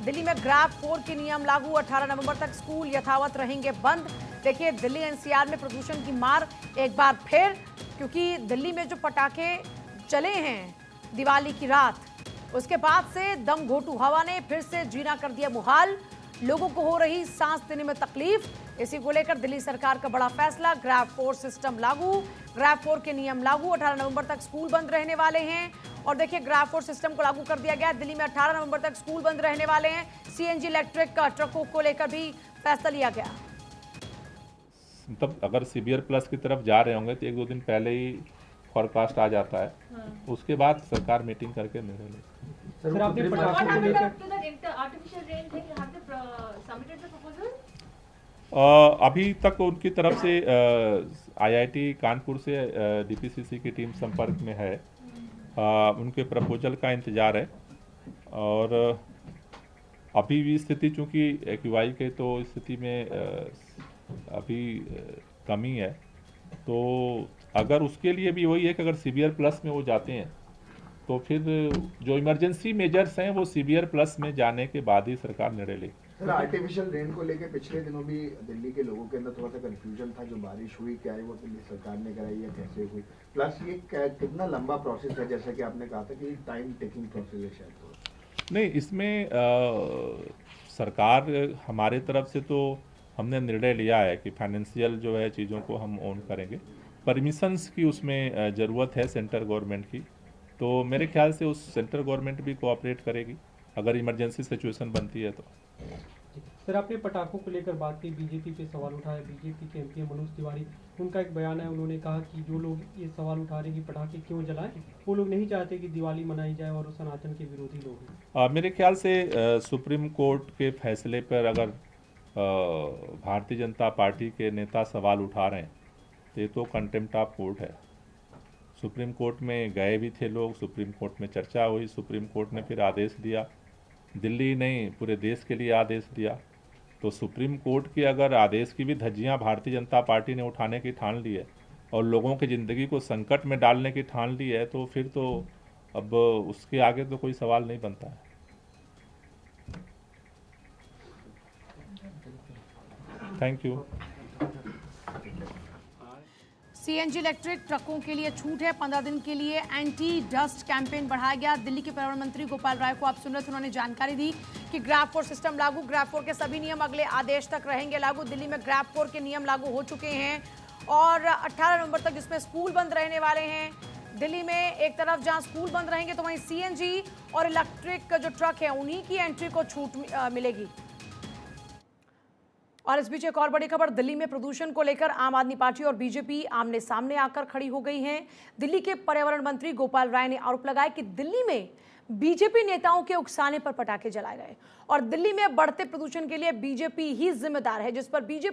दिल्ली में ग्रैब 4 के नियम लागू, 18 नवंबर तक स्कूल यथावत रहेंगे बंद। देखिए दिल्ली एनसीआर में प्रदूषण की मार एक बार फिर, क्योंकि दिल्ली में जो पटाखे चले हैं दिवाली की रात, उसके बाद से दम घोटू हवा ने फिर से जीना कर दिया मुहाल। लोगों को हो रही सांस लेने में तकलीफ। इसी को लेकर दिल्ली सरकार का बड़ा फैसला, ग्रैब 4 सिस्टम लागू, ग्रैब 4 के नियम लागू, 18 नवंबर तक स्कूल बंद रहने वाले हैं। और देखिए ग्रैब 4 सिस्टम को लागू कर दिया गया। दिल्ली में 18 नवंबर तक स्कूल बंद रहने वाले हैं। सीएनजी इलेक्ट्रिक ट्रकों को लेकर भी फैसला लिया गया। मतलब अगर सीवियर प्लस की तरफ जा रहे होंगे तो 1-2 दिन पहले ही फॉरकास्ट आ जाता है। उसके बाद सरकार मीटिंग करके निर्णय लेती है। सर आपने पटाखों को लेकर अभी तक उनकी तरफ से आईआईटी कानपुर से डीपीसीसी की टीम संपर्क में है। उनके प्रपोजल का इंतजार है। और अभी भी स्थिति चूंकि एक्यूआई के तो स्थिति में अभी कमी है, तो अगर उसके लिए भी वही है कि अगर सीवियर प्लस में वो जाते हैं तो फिर जो इमरजेंसी मेजर्स हैं वो सीवियर प्लस में जाने के बाद ही सरकार निर्णय लेगी। सर आर्टिफिशियल रेन को लेकर पिछले दिनों भी दिल्ली के लोगों के अंदर थोड़ा सा कंफ्यूजन था, जो बारिश हुई क्या है वो दिल्ली सरकार ने कराई या कैसे हुई, प्लस ये कितना लंबा प्रोसेस है, जैसा कि आपने कहा था कि टाइम टेकिंग प्रोसेस है शायद। नहीं, इसमें सरकार हमारे तरफ से तो हमने निर्णय लिया है कि फाइनेंशियल जो है चीज़ों को हम ओन करेंगे। परमिशंस की उसमें ज़रूरत है सेंट्रल गवर्नमेंट की, तो मेरे ख्याल से उस सेंट्रल गवर्नमेंट भी कोऑपरेट करेगी अगर इमरजेंसी सिचुएशन बनती है तो। सर आपने पटाखों को लेकर बात की, बीजेपी पे सवाल उठाया। बीजेपी के एमपी मनोज तिवारी, उनका एक बयान है, उन्होंने कहा कि जो लोग ये सवाल उठा रहे हैं कि पटाखे क्यों जलाएं, वो लोग नहीं चाहते कि दिवाली मनाई जाए और सनातन के विरोधी लोग हैं। मेरे ख्याल से सुप्रीम कोर्ट के फैसले पर अगर भारतीय जनता पार्टी के नेता सवाल उठा रहे हैं तो ये तो कंटेम्प्ट ऑफ कोर्ट है। सुप्रीम कोर्ट में गए भी थे लोग, सुप्रीम कोर्ट में चर्चा हुई, सुप्रीम कोर्ट ने फिर आदेश दिया, दिल्ली नहीं पूरे देश के लिए आदेश दिया। तो सुप्रीम कोर्ट के अगर आदेश की भी धज्जियां भारतीय जनता पार्टी ने उठाने की ठान ली है और लोगों की ज़िंदगी को संकट में डालने की ठान ली है, तो फिर तो अब उसके आगे तो कोई सवाल नहीं बनता है। Thank you. सीएनजी इलेक्ट्रिक ट्रकों के लिए छूट है। 15 दिन के लिए एंटी डस्ट कैंपेन बढ़ाया गया। दिल्ली के पर्यावरण मंत्री गोपाल राय को आप सुन रहे थे, उन्होंने जानकारी दी कि ग्रैब 4 सिस्टम लागू, ग्रैब 4 के सभी नियम अगले आदेश तक रहेंगे लागू। दिल्ली में ग्रैब 4 के नियम लागू हो चुके हैं और 18 नवंबर तक इसमें स्कूल बंद रहने वाले हैं। दिल्ली में एक तरफ जहां स्कूल बंद रहेंगे तो वहीं सीएनजी और इलेक्ट्रिक जो ट्रक है उन्हीं की एंट्री को छूट मिलेगी। और इस बीच एक और बड़ी खबर, दिल्ली में प्रदूषण को लेकर आम आदमी पार्टी और बीजेपी आमने सामने आकर खड़ी हो गई हैं। दिल्ली के पर्यावरण मंत्री गोपाल राय ने आरोप लगाया कि दिल्ली में बीजेपी नेताओं के उकसाने पर पटाखे जलाए गए और दिल्ली में बढ़ते प्रदूषण के लिए बीजेपी ही जिम्मेदार है, जिस पर बीजेपी